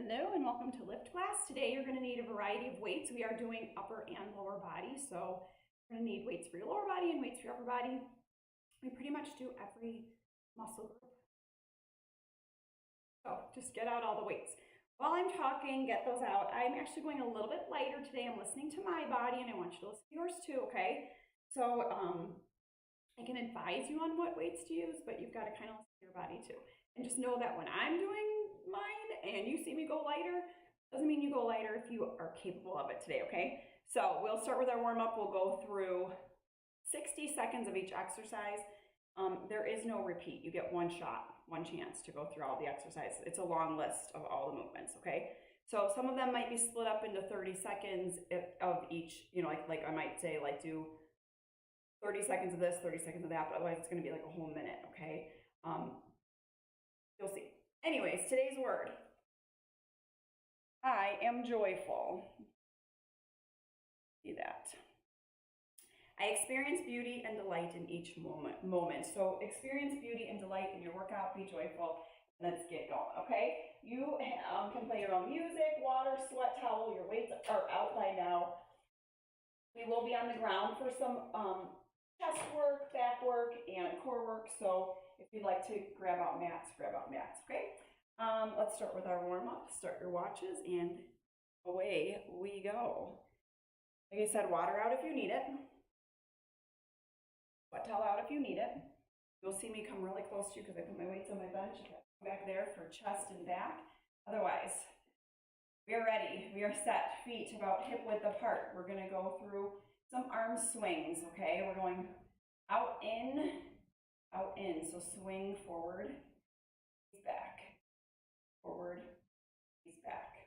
Hello and welcome to lift class. Today you're going to need a variety of weights. We are doing upper and lower body, so you're going to need weights for your lower body and weights for your upper body. We pretty much do every muscle group. So just get out all the weights. While I'm talking, get those out. I'm actually going a little bit lighter today. I'm listening to my body and I want you to listen to yours too, okay? So I can advise you on what weights to use, but you've got to kind of listen to your body too. And just know that when I'm doing mine and you see me go lighter, doesn't mean you go lighter if you are capable of it today, okay? So we'll start with our warm-up. We'll go through 60 seconds of each exercise. There is no repeat. You get one shot, one chance to go through all the exercises. It's a long list of all the movements, okay? So some of them might be split up into 30 seconds of each, you know, like I might say, like do 30 seconds of this, 30 seconds of that, but otherwise it's going to be like a whole minute, okay? You'll see. Anyways, today's word. I am joyful. See that. I experience beauty and delight in each moment. So experience beauty and delight in your workout. Be joyful. Let's get going, okay? You can play your own music, water, sweat towel. Your weights are out by now. We will be on the ground for some chest work, back work, and core work. So if you'd like to grab out mats, okay? Let's start with our warm-up. Start your watches, and away we go. Like I said, water out if you need it. Sweat towel out if you need it. You'll see me come really close to you because I put my weights on my bench. Back there for chest and back. Otherwise, we are ready. We are set. Feet about hip width apart. We're going to go through some arm swings, okay? We're going out, in. So swing forward, back. Forward, back.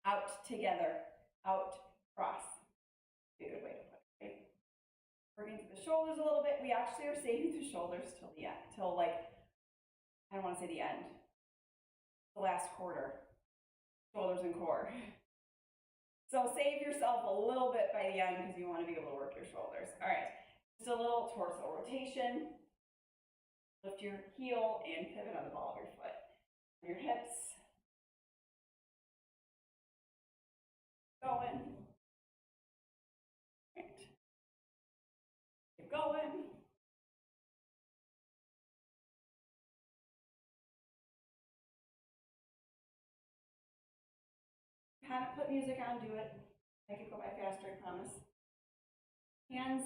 Out together. Out, cross. Be a good way to put it, right? Working through the shoulders a little bit. We actually are saving the shoulders till the end, till like, I don't want to say the end, the last quarter. Shoulders and core. So save yourself a little bit by the end because you want to be able to work your shoulders. All right, just a little torso rotation. Lift your heel and pivot on the ball of your foot. Your hips. Going. Right. Keep going. Haven't put music on, do it. Make it go by faster, I promise. Hands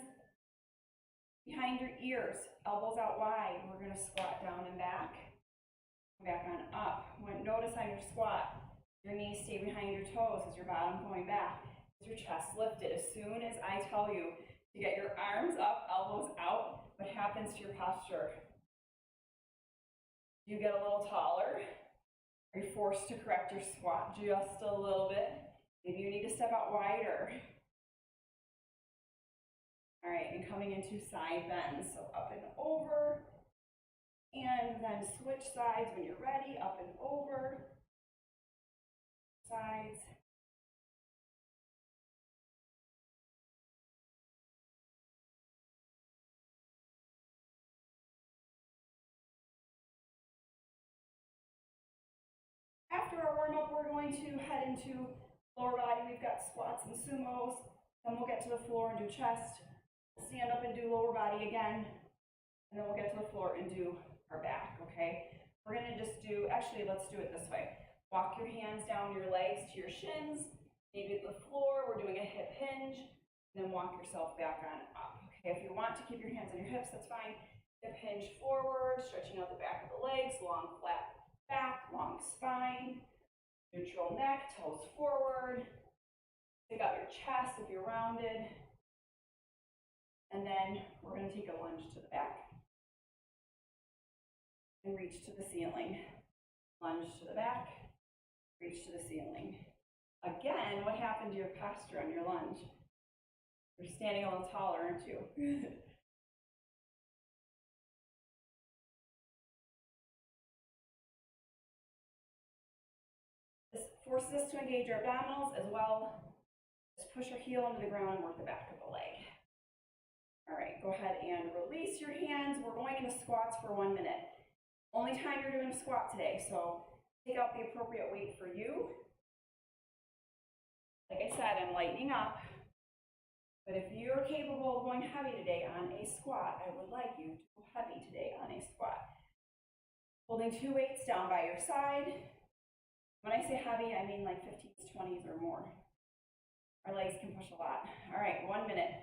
behind your ears, elbows out wide. We're going to squat down and back. Back on up. Notice on your squat, your knees stay behind your toes. Is your bottom going back? Is your chest lifted? As soon as I tell you to get your arms up, elbows out, what happens to your posture? You get a little taller. Are you forced to correct your squat just a little bit? Maybe you need to step out wider. All right, and coming into side bends. So up and over. And then switch sides when you're ready. Up and over. Sides. After our warm-up, we're going to head into lower body. We've got squats and sumos. Then we'll get to the floor and do chest. We'll stand up and do lower body again. And then we'll get to the floor and do our back, okay? We're going to just do, actually, let's do it this way. Walk your hands down your legs to your shins. Maybe at the floor, we're doing a hip hinge. And then walk yourself back on up. Okay, if you want to keep your hands on your hips, that's fine. Hip hinge forward, stretching out the back of the legs, long flat back, long spine, neutral neck, toes forward. Stick out your chest if you're rounded. And then we're going to take a lunge to the back and reach to the ceiling. Lunge to the back, reach to the ceiling. Again, what happened to your posture on your lunge? You're standing a little taller, aren't you? This forces us to engage our abdominals as well as push your heel into the ground and work the back of the leg. All right, go ahead and release your hands. We're going into squats for 1 minute. Only time you're doing a squat today, so Take out the appropriate weight for you. Like I said, I'm lightening up. But if you're capable of going heavy today on a squat, I would like you to go heavy today on a squat. Holding 2 weights down by your side. When I say heavy, I mean like 15s, 20s or more. Our legs can push a lot. All right, 1 minute.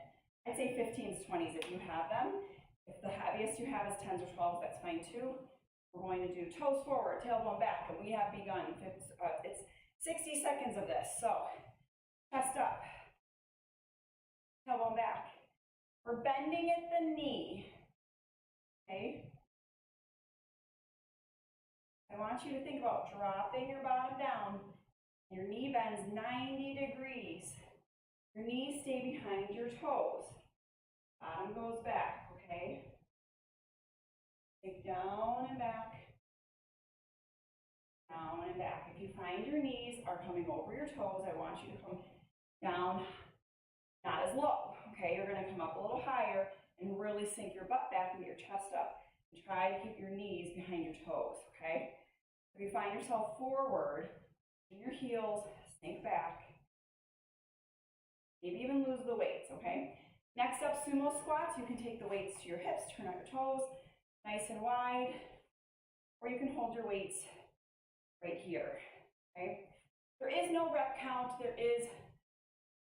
I'd say 15s, 20s if you have them. If the heaviest you have is 10s or 12s, that's fine too. We're going to do toes forward, tailbone back, and we have begun. It's 60 seconds of this. So, chest up, tailbone back. We're bending at the knee, okay? I want you to think about dropping your bottom down. Your knee bends 90 degrees. Your knees stay behind your toes. Bottom goes back, okay? Take down and back. Down and back. If you find your knees are coming over your toes, I want you to come down, not as low, okay? You're gonna come up a little higher and really sink your butt back and get your chest up. And try to keep your knees behind your toes, okay? If you find yourself forward, in your heels, sink back. Maybe even lose the weights, okay? Next up, sumo squats. You can take the weights to your hips, turn out your toes, nice and wide, or you can hold your weights right here, okay? There is no rep count, there is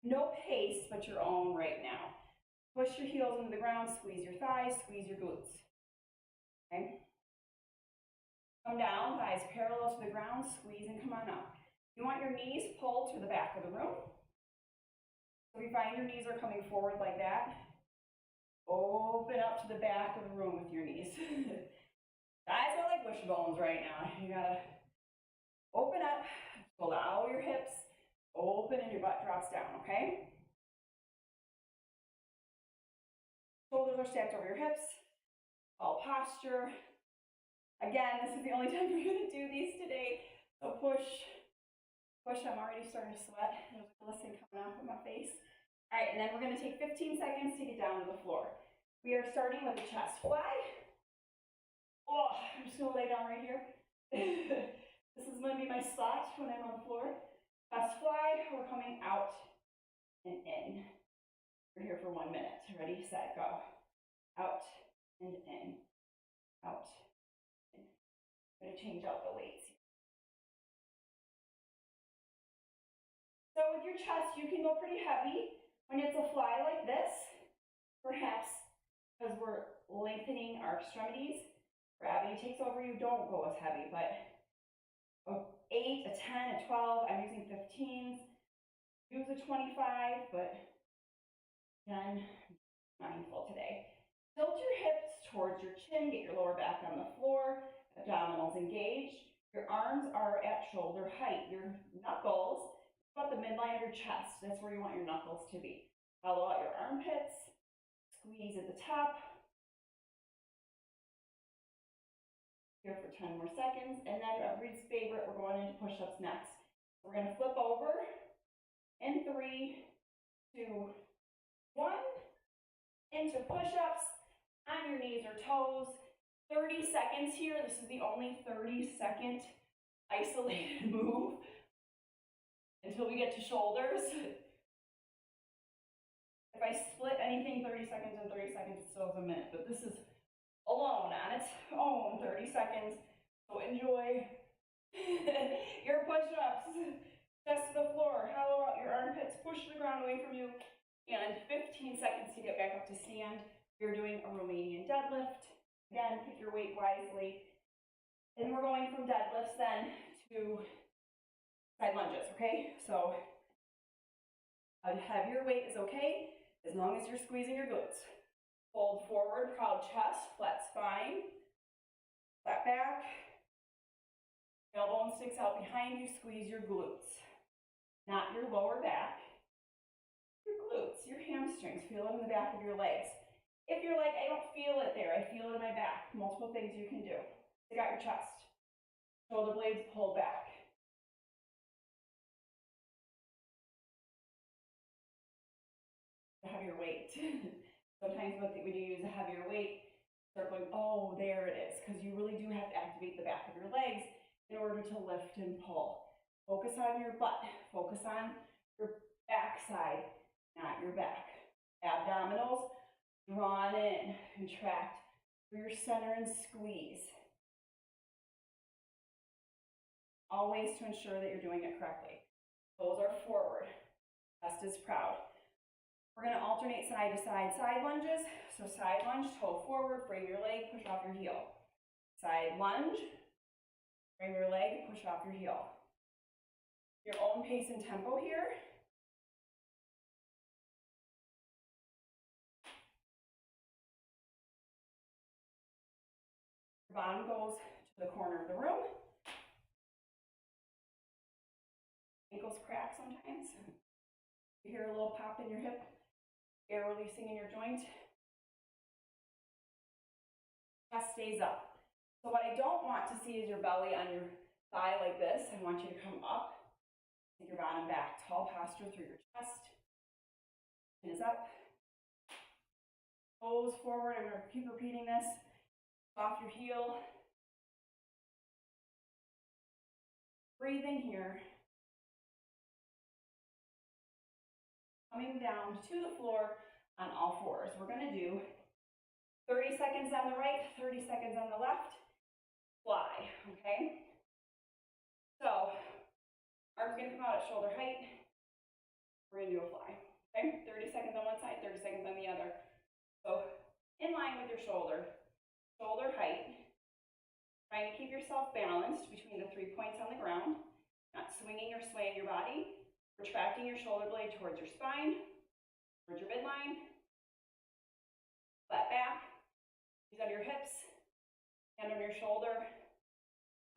no pace but your own right now. Push your heels into the ground, squeeze your thighs, squeeze your glutes, okay? Come down, thighs parallel to the ground, squeeze and come on up. You want your knees pulled to the back of the room. So if you find your knees are coming forward like that, open up to the back of the room with your knees. Thighs are like wishbones right now. You gotta open up, allow your hips, open and your butt drops down, okay? Shoulders are stacked over your hips, all posture. Again, this is the only time we're gonna do these today. So push, I'm already starting to sweat. There's a glisten coming off of my face. All right, and then we're gonna take 15 seconds to get down to the floor. We are starting with the chest fly. Oh, I'm just gonna lay down right here. This is gonna be my spot when I'm on the floor. Chest fly, we're coming out and in. We're here for 1 minute. Ready, set, go. Out and in, out, in. I'm gonna change out the weights. So with your chest, you can go pretty heavy. When it's a fly like this, perhaps because we're lengthening our extremities, gravity takes over, you don't go as heavy, but a 8, a 10, a 12, I'm using 15s, use a 25, but again, mindful today. Tilt your hips towards your chin, get your lower back on the floor, abdominals engaged. Your arms are at shoulder height. Your knuckles, about the midline of your chest. That's where you want your knuckles to be. Follow out your armpits, squeeze at the top. Here for 10 more seconds, and then everybody's favorite, we're going into push-ups next. We're gonna flip over in 3, 2, 1, into push-ups on your knees or toes. 30 seconds here. This is the only 30-second isolated move until we get to shoulders. If I split anything 30 seconds and 30 seconds, it still is a minute, but this is alone on its own 30 seconds. So enjoy your push-ups. Chest to the floor, hollow out your armpits, push the ground away from you, and 15 seconds to get back up to stand. You're doing a Romanian deadlift. Again, pick your weight wisely. And we're going from deadlifts then to side lunges, okay? So a heavier weight is okay, as long as you're squeezing your glutes. Fold forward, proud chest, flat spine, flat back. Tailbone sticks out behind you, squeeze your glutes. Not your lower back, your glutes, your hamstrings. Feel it in the back of your legs. If you're like, I don't feel it there, I feel it in my back, multiple things you can do. Stick out your chest. Shoulder blades pull back. A heavier weight. Sometimes when you use a heavier weight, start going, oh, there it is, because you really do have to activate the back of your legs in order to lift and pull. Focus on your butt. Focus on your backside, not your back. Abdominals drawn in, contract through your center and squeeze. Always to ensure that you're doing it correctly. Toes are forward, chest is proud. We're going to alternate side to side lunges. So side lunge, toe forward, frame your leg, push off your heel. Side lunge, frame your leg, push off your heel. Your own pace and tempo here. Your bottom goes to the corner of the room. Ankles crack sometimes. You hear a little pop in your hip, air releasing in your joint. Chest stays up. So what I don't want to see is your belly on your thigh like this. I want you to come up, take your bottom back, tall posture through your chest. Chin is up. Toes forward. I'm going to keep repeating this. Off your heel. Breathing here. Coming down to the floor on all fours. We're going to do 30 seconds on the right, 30 seconds on the left. Fly, okay? So, arms going to come out at shoulder height. We're going to do a fly, okay? 30 seconds on one side, 30 seconds on the other. So, in line with your shoulder height. Trying to keep yourself balanced between the 3 points on the ground. Not swinging or swaying your body. Retracting your shoulder blade towards your spine, towards your midline. Flat back. Knees under your hips. Hand on your shoulder.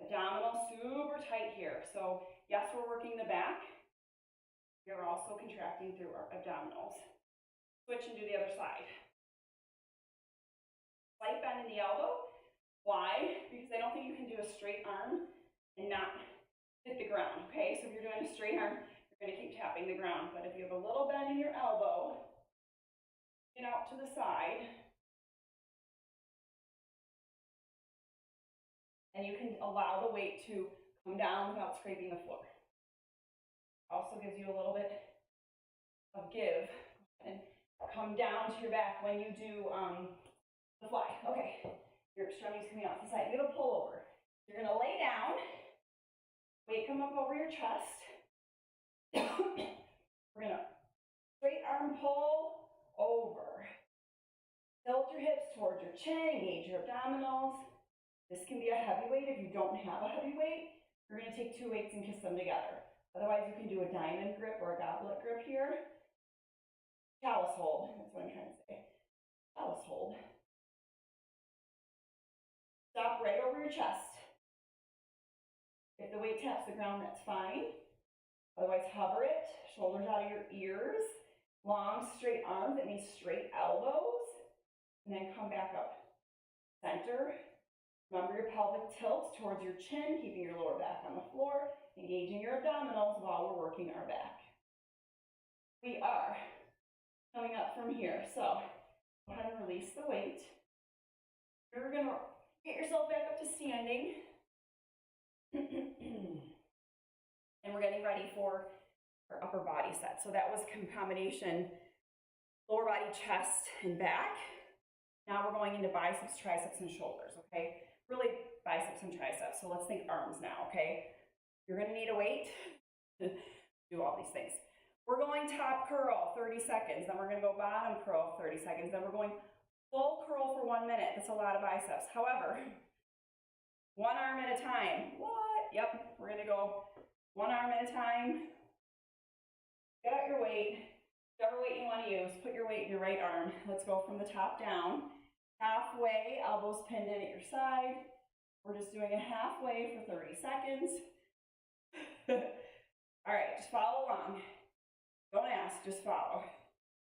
Abdominal super tight here. So yes, we're working the back. You're also contracting through our abdominals. Switch and do the other side. Slight bend in the elbow. Why? Because I don't think you can do a straight arm and not hit the ground, okay? So if you're doing a straight arm, you're going to keep tapping the ground. But if you have a little bend in your elbow, get out to the side, and you can allow the weight to come down without scraping the floor. Also gives you a little bit of give and come down to your back when you do the fly. Okay, your extremities coming off the side. You're going to pull over. You're going to lay down, weight come up over your chest. We're going to straight arm pull over. Tilt your hips towards your chin, engage your abdominals. This can be a heavy weight. If you don't have a heavy weight, you're going to take two weights and kiss them together. Otherwise, you can do a diamond grip or a goblet grip here. Chalice hold, that's what I'm trying to say. Chalice hold. Stop right over your chest. If the weight taps the ground, that's fine. Otherwise, hover it, shoulders out of your ears, long straight arms, that means straight elbows, and then come back up. Center. Remember your pelvic tilt towards your chin, keeping your lower back on the floor, engaging your abdominals while we're working our back. We are coming up from here, so go ahead and release the weight. You're going to get yourself back up to standing. And we're getting ready for our upper body set. So that was combination lower body, chest, and back. Now we're going into biceps, triceps, and shoulders, okay? Really biceps and triceps. So let's think arms now, okay? You're gonna need a weight to do all these things. We're going top curl, 30 seconds. Then we're gonna go bottom curl, 30 seconds. Then we're going full curl for 1 minute. That's a lot of biceps. However, one arm at a time. What? Yep, we're gonna go one arm at a time. Get out your weight, whichever weight you want to use. Put your weight in your right arm. Let's go from the top down. Halfway, elbows pinned in at your side. We're just doing a halfway for 30 seconds. All right, just follow along. Don't ask, just follow.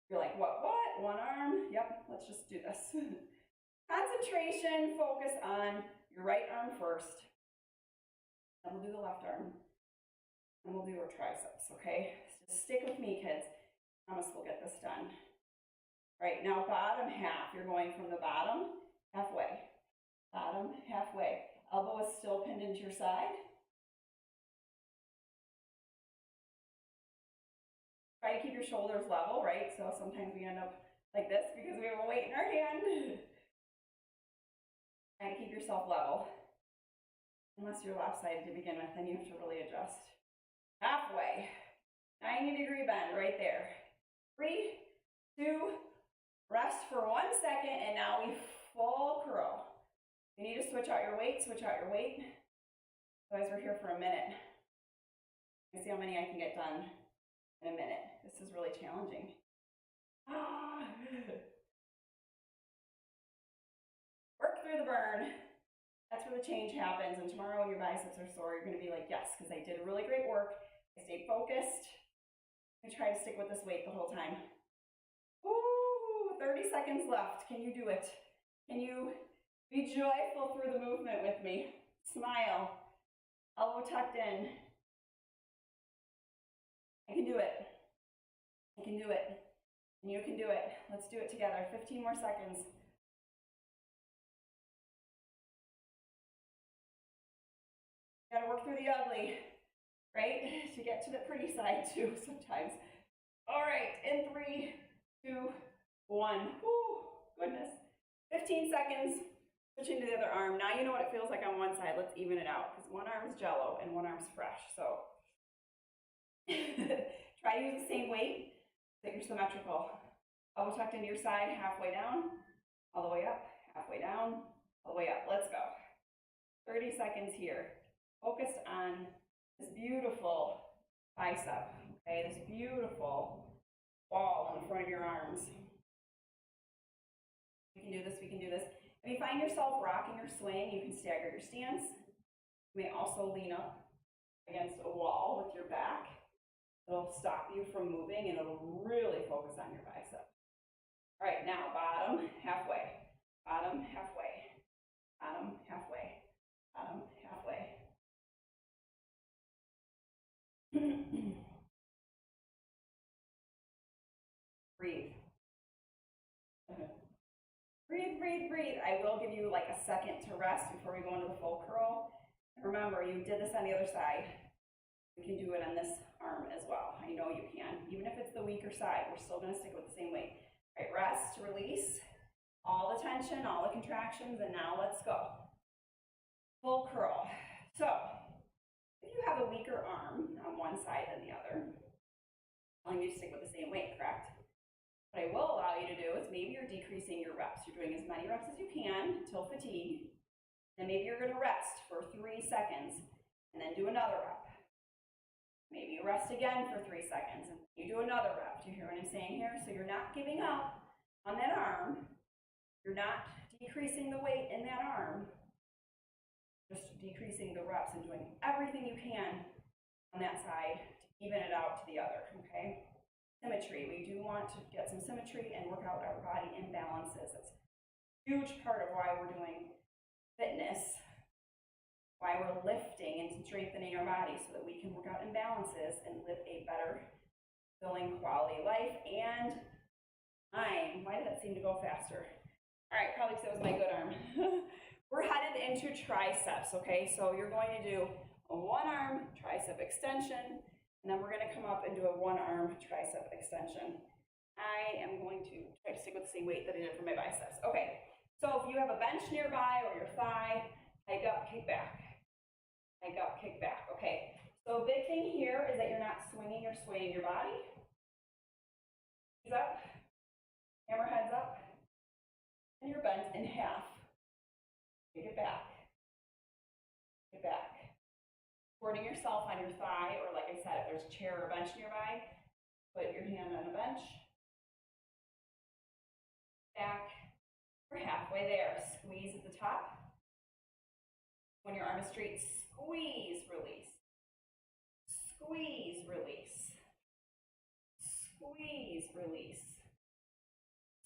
You're like, what? One arm? Yep, let's just do this. Concentration, focus on your right arm first. Then we'll do the left arm. And we'll do our triceps, okay? Just stick with me, kids. I promise we'll get this done. All right, now bottom half. You're going from the bottom, halfway. Bottom, halfway. Elbow is still pinned into your side. Try to keep your shoulders level, right? So sometimes we end up like this because we have a weight in our hand. Try to keep yourself level. Unless you're lopsided to begin with, then you have to really adjust. Halfway. 90-degree bend right there. 3, 2, rest for 1 second, and now we full curl. You need to switch out your weight, switch out your weight. Otherwise, we're here for a minute. Let's see how many I can get done in a minute. This is really challenging. Work through the burn. That's where the change happens. And tomorrow when your biceps are sore, you're going to be like, yes, because I did really great work. I stayed focused. I'm going to try to stick with this weight the whole time. Ooh, 30 seconds left. Can you do it? Can you be joyful through the movement with me? Smile. Elbow tucked in. I can do it. I can do it. And you can do it. Let's do it together. 15 more seconds. You gotta work through the ugly, right? To get to the pretty side too sometimes. All right, in 3, 2, 1. Woo, goodness. 15 seconds. Switching to the other arm. Now you know what it feels like on one side. Let's even it out because one arm's jello and one arm's fresh. So try to use the same weight so that you're symmetrical. Elbow tucked into your side, halfway down, all the way up, halfway down, all the way up. Let's go. 30 seconds here. Focused on this beautiful bicep, okay? This beautiful ball in the front of your arms. We can do this, we can do this. If you find yourself rocking or swaying, you can stagger your stance. You may also lean up against a wall with your back. It'll stop you from moving and it'll really focus on your bicep. All right, now bottom, halfway, bottom, halfway, bottom, halfway, bottom, halfway. Breathe. Breathe, breathe, breathe. I will give you like a second to rest before we go into the full curl. Remember, you did this on the other side. You can do it on this arm as well. I know you can. Even if it's the weaker side, we're still going to stick with the same weight. All right, rest, release. All the tension, all the contractions, and now let's go. Full curl. So, if you have a weaker arm on one side than the other, you need to stick with the same weight, correct? What I will allow you to do is maybe you're decreasing your reps. You're doing as many reps as you can until fatigue. Then maybe you're going to rest for 3 seconds and then do another rep. Maybe you rest again for 3 seconds and you do another rep. Do you hear what I'm saying here? So you're not giving up on that arm. You're not decreasing the weight in that arm. Just decreasing the reps and doing everything you can on that side to even it out to the other, okay? Symmetry. We do want to get some symmetry and work out our body imbalances. That's a huge part of why we're doing fitness, why we're lifting and strengthening our body so that we can work out imbalances and live a better, fulfilling quality life and time. Why did that seem to go faster? All right, probably because it was my good arm. We're headed into triceps, okay? So you're going to do a one-arm tricep extension, and then we're going to come up and do a one-arm tricep extension. I am going to try to stick with the same weight that I did for my biceps. Okay, so if you have a bench nearby or your thigh, hike up, kick back. Hike up, kick back. Okay, so a big thing here is that you're not swinging or swaying your body. Knees up, hammerheads up, and you're bent in half. Take it back. Get back. Supporting yourself on your thigh, or like I said, if there's a chair or a bench nearby, put your hand on a bench. Back. We're halfway there. Squeeze at the top. When your arm is straight, squeeze, release. Squeeze, release. Squeeze, release.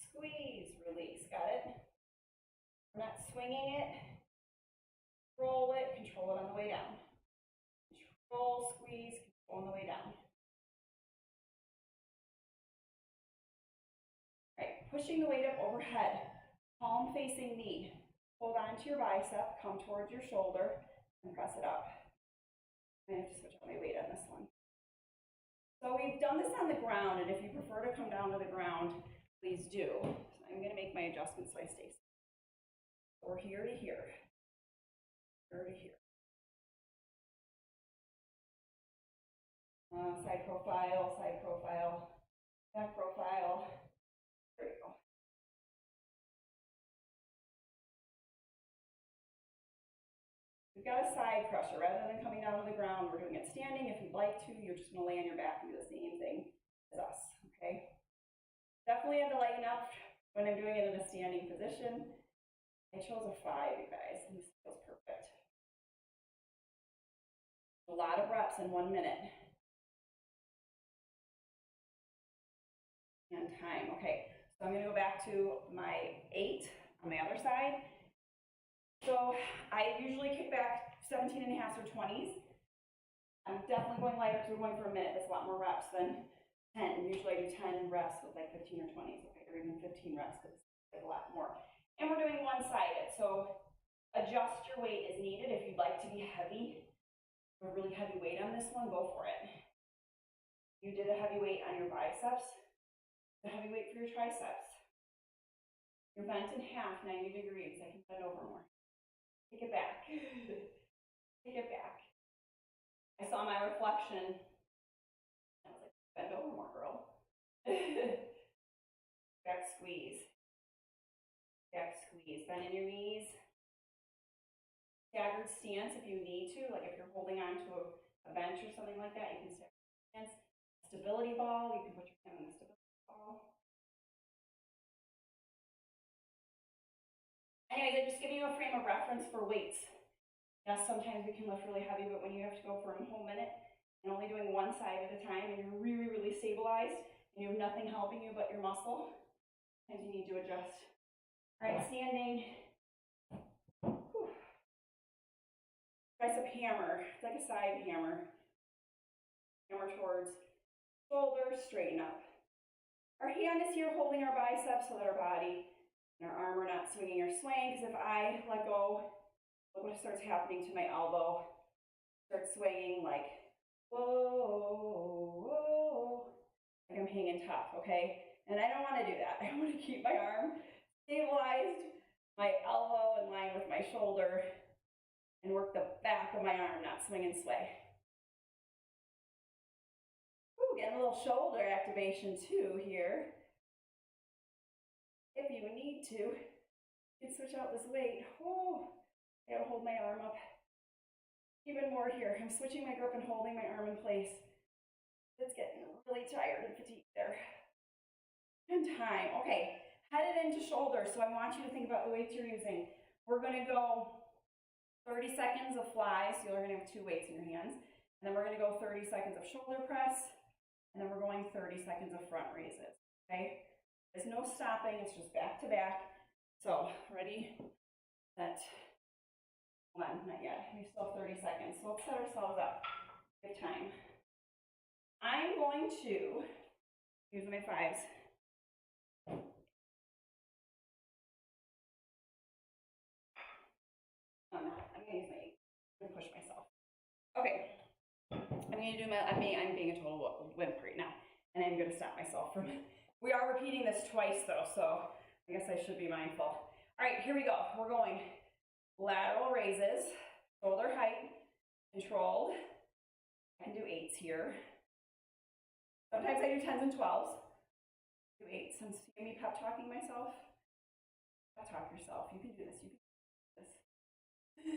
Squeeze, release. Got it? We're not swinging it. Control it on the way down. Control, squeeze, control on the way down. All right, pushing the weight up overhead, palm facing knee. hold on to your bicep, come towards your shoulder, and press it up. I have to switch out my weight on this one. So we've done this on the ground, and if you prefer to come down to the ground, please do. So I'm going to make my adjustments so I stay safe. We're here to here, here to here. Side profile, back profile. There you go. We've got a side crusher. Rather than coming down to the ground, we're doing it standing. If you'd like to, you're just going to lay on your back and do the same thing as us, okay? Definitely have to lighten up when I'm doing it in a standing position. I chose a 5, you guys, and this feels perfect. A lot of reps in 1 minute. And time, okay. So I'm going to go back to my 8 on the other side. So I usually kick back 17.5 or 20s. I'm definitely going lighter because we're going for a minute. That's a lot more reps than 10. Usually I do 10 reps with like 15 or 20s, okay, or even 15 reps because it's like a lot more. And we're doing one-sided, so adjust your weight as needed. If you'd like to be heavy, a really heavy weight on this one, go for it. You did a heavy weight on your biceps, a heavy weight for your triceps. You're bent in half, 90 degrees. I can bend over more. Take it back. Take it back. I saw my reflection. I was like, bend over more, girl. Back squeeze. Back squeeze. Bend in your knees. Staggered stance if you need to. Like if you're holding on to a bench or something like that, you can stagger stance. Stability ball. You can put your hand on the stability ball. Anyways, I'm just giving you a frame of reference for weights. Yes, sometimes we can lift really heavy, but when you have to go for a whole minute and only doing one side at a time and you're really, really stabilized and you have nothing helping you but your muscle, sometimes you need to adjust. All right, standing. Whew. Tricep hammer. It's like a side hammer. Hammer towards shoulder, straighten up. Our hand is here holding our biceps so that our body and our arm are not swinging or swaying, because if I let go, look what starts happening to my elbow. Start swaying like, whoa, whoa, like I'm hanging tough, okay? And I don't want to do that. I want to keep my arm stabilized, my elbow in line with my shoulder, and work the back of my arm, not swing and sway. Ooh, getting a little shoulder activation too here. If you need to, you can switch out this weight. Oh, I gotta hold my arm up. Even more here. I'm switching my grip and holding my arm in place. It's getting really tired and fatigued there. And time. Okay, headed into shoulder. So I want you to think about the weights you're using. We're gonna go 30 seconds of flies. So you're gonna have 2 weights in your hands. And then we're gonna go 30 seconds of shoulder press. And then we're going 30 seconds of front raises, okay? There's no stopping, it's just back to back. So, ready, set, hold on, not yet. We still have 30 seconds. So let's set ourselves up. Good time. I'm going to use my 5s. I'm gonna use my 8. I'm gonna push myself. Okay. I'm gonna do my, I'm being a total wimp right now. And I'm gonna stop myself from, we are repeating this twice though, so I guess I should be mindful. All right, here we go. We're going lateral raises, shoulder height, controlled. I can do 8s here. Sometimes I do 10s and 12s. Do 8s. I'm seeing me pep talking myself. Pep talk yourself. You can do this. You can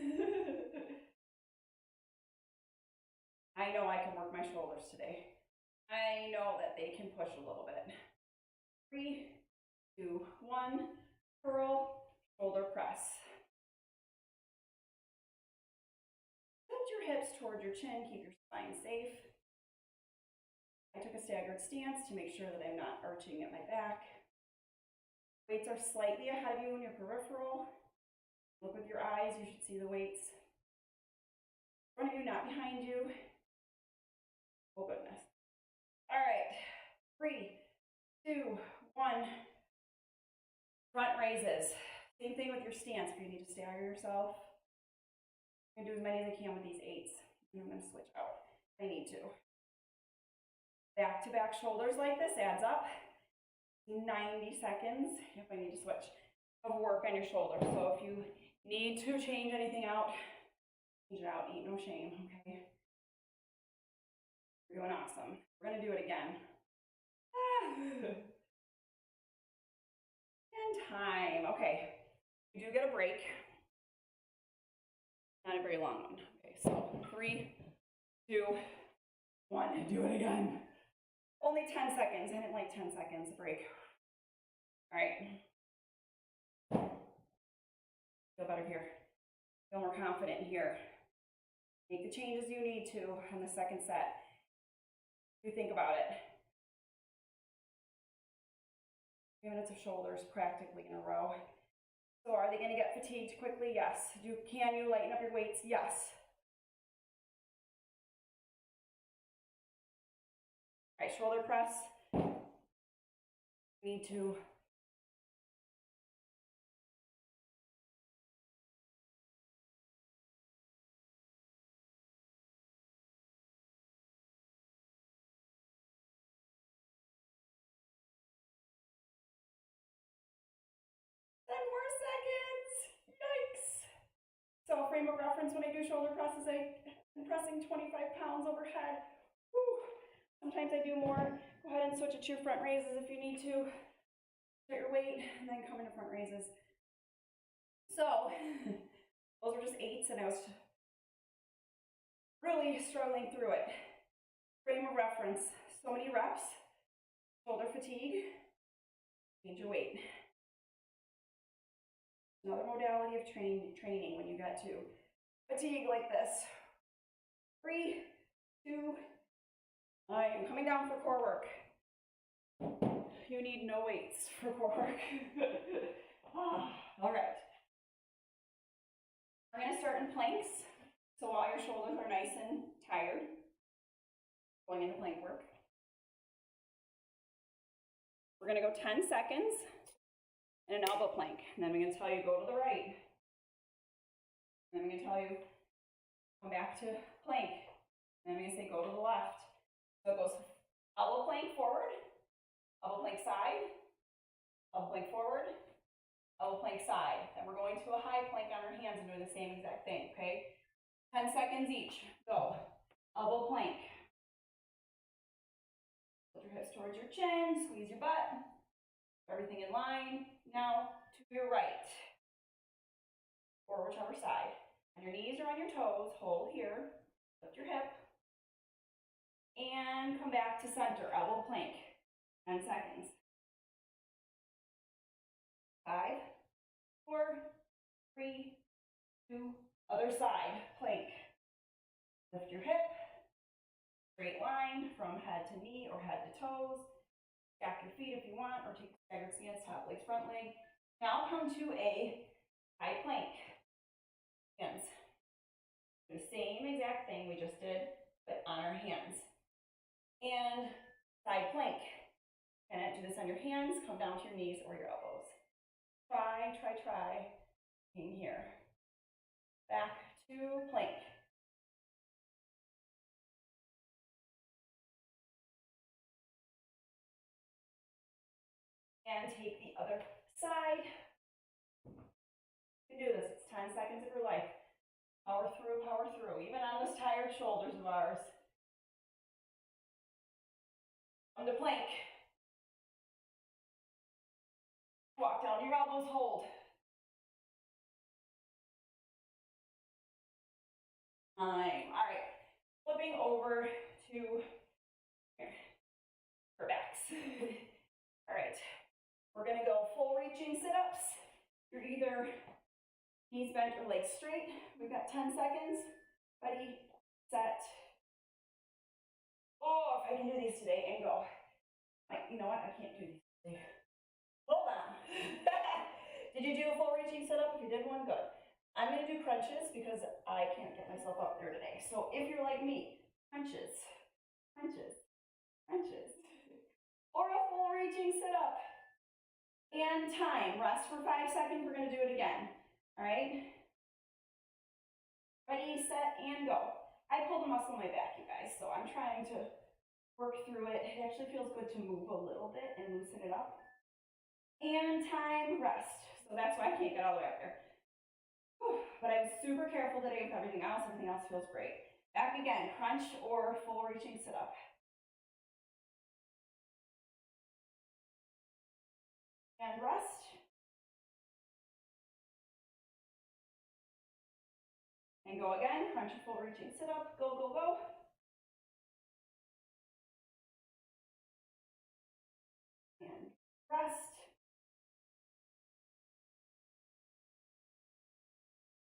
do this. I know I can work my shoulders today. I know that they can push a little bit. 3, 2, 1. Curl, shoulder press. Tilt your hips toward your chin. Keep your spine safe. I took a staggered stance to make sure that I'm not arching at my back. Weights are slightly ahead of you in your peripheral. Look with your eyes, you should see the weights. In front of you, not behind you. Oh goodness. All right, 3, 2, 1. Front raises. Same thing with your stance. If you need to stagger yourself, I'm gonna do as many as I can with these 8s. And I'm gonna switch out if I need to. Back to back shoulders like this adds up. 90 seconds, if I need to switch, of work on your shoulder. So if you need to change anything out, change it out, ain't no shame, okay? You're doing awesome. We're gonna do it again. And time, okay. You do get a break. Not a very long one. Okay, so 3, 2, 1, do it again. Only 10 seconds, I didn't like 10 seconds break. All right. Feel better here. Feel more confident here. Make the changes you need to on the second set. You think about it. 3 minutes of shoulders practically in a row. So are they going to get fatigued quickly? Yes. Can you lighten up your weights? Yes. All right, shoulder press. Need to So frame of reference when I do shoulder presses, I'm pressing 25 pounds overhead. Whew. Sometimes I do more. Go ahead and switch it to your front raises if you need to. Get your weight and then come into front raises. So those were just 8s and I was really struggling through it. Frame of reference, so many reps, shoulder fatigue, change your weight. Another modality of training when you get to fatigue like this. 3, 2, I am coming down for core work. You need no weights for core work. All right. We're going to start in planks. So while your shoulders are nice and tired, going into plank work. We're going to go 10 seconds in an elbow plank. And then I'm going to tell you go to the right. And then I'm going to tell you come back to plank. And I'm going to say go to the left. So it goes elbow plank forward, elbow plank side, elbow plank forward, elbow plank side. Then we're going to a high plank on our hands and doing the same exact thing, okay? 10 seconds each. Go. Elbow plank. Put your hips towards your chin, squeeze your butt. Everything in line. Now to your right. Or whichever side. On your knees or on your toes, hold here. Lift your hip. And come back to center, elbow plank. 10 seconds. 5, 4, 3, 2, other side, plank. Lift your hip. Straight line from head to knee or head to toes. Stack your feet if you want, or take a staggered stance, top leg, front leg. Now come to a high plank. Hands. The same exact thing we just did, but on our hands. And side plank. And do this on your hands, come down to your knees or your elbows. Try. In here. Back to plank. And take the other side. You can do this, it's 10 seconds of your life. Power through, even on those tired shoulders of ours. Come to plank. Walk down your elbows, hold. All right, flipping over to here, for backs. All right, we're gonna go full reaching sit-ups. You're either knees bent or legs straight. We've got 10 seconds. Ready, set. Oh, if I can do these today and go. You know what, I can't do these today. Hold on. Did you do a full reaching sit-up? If you did one, good. I'm gonna do crunches because I can't get myself up there today. So if you're like me, crunches. Or a full reaching sit-up. And time. Rest for 5 seconds. We're going to do it again. All right? Ready, set, and go. I pulled a muscle in my back, you guys, so I'm trying to work through it. It actually feels good to move a little bit and loosen it up. And time, rest. So that's why I can't get all the way up there. Whew. But I was super careful today with everything else. Everything else feels great. Back again, crunch or full reaching sit up. And rest. And go again, crunch or full reaching sit up. Go, go, go. And rest.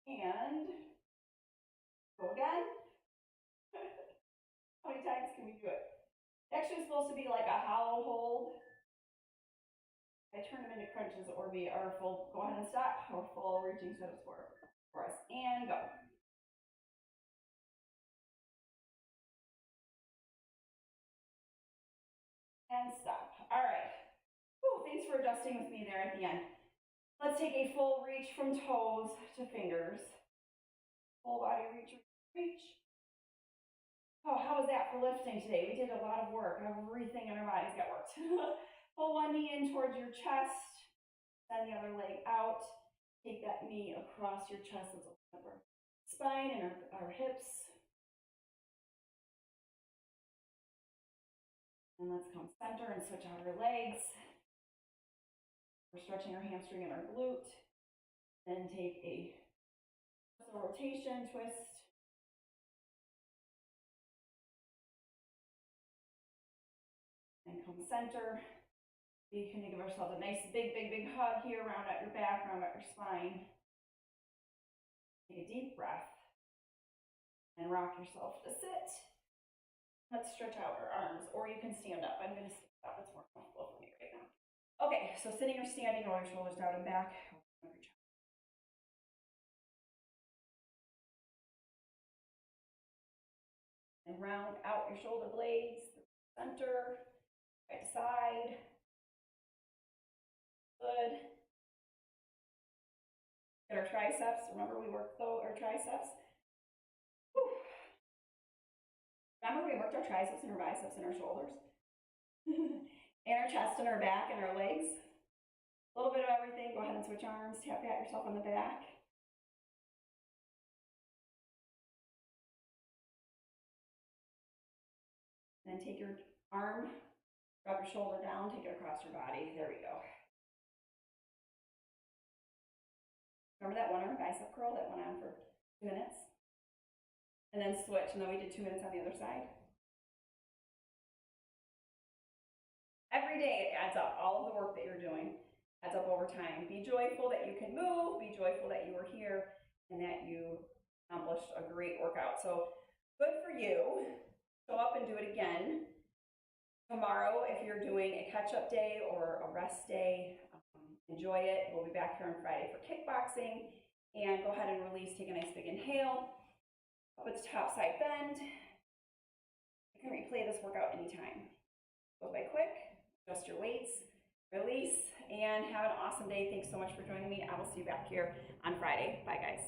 And go again. How many times can we do it? Actually, it's supposed to be like a hollow hold. I turn them into crunches or full, go ahead and stop, or full reaching sit-ups for us. And go. And stop. All right. Whew, thanks for adjusting with me there at the end. Let's take a full reach from toes to fingers. Full body reach, reach. Oh, how was that for lifting today? We did a lot of work. Everything in our bodies got worked. Pull one knee in towards your chest. Send the other leg out. Take that knee across your chest. Let's open up our spine and our hips. And let's come center and switch out our legs. We're stretching our hamstring and our glute. Then take a rotation, twist. And come center. You can give ourselves a nice big, big, big hug here. Round out your back, round out your spine. Take a deep breath. And rock yourself to sit. Let's stretch out our arms, or you can stand up. I'm going to stand up. It's more comfortable for me right now. Okay, so sitting or standing, roll your shoulders down and back. And round out your shoulder blades, center, right side. Good. Get our triceps. Remember we worked our triceps? Whew. Remember we worked our triceps and our biceps and our shoulders? And our chest and our back and our legs. A little bit of everything. Go ahead and switch arms. Tap yourself on the back. And then take your arm, drop your shoulder down, take it across your body. There we go. Remember that one arm bicep curl that went on for 2 minutes? And then switch, and then we did 2 minutes on the other side. Every day it adds up. All of the work that you're doing adds up over time. Be joyful that you can move. Be joyful that you were here and that you accomplished a great workout. So good for you. Show up and do it again. Tomorrow, if you're doing a catch-up day or a rest day, enjoy it. We'll be back here on Friday for kickboxing. And go ahead and release. Take a nice big inhale. Up at the top side bend. You can replay this workout anytime. Go by quick. Adjust your weights. Release. And have an awesome day. Thanks so much for joining me. I will see you back here on Friday. Bye, guys.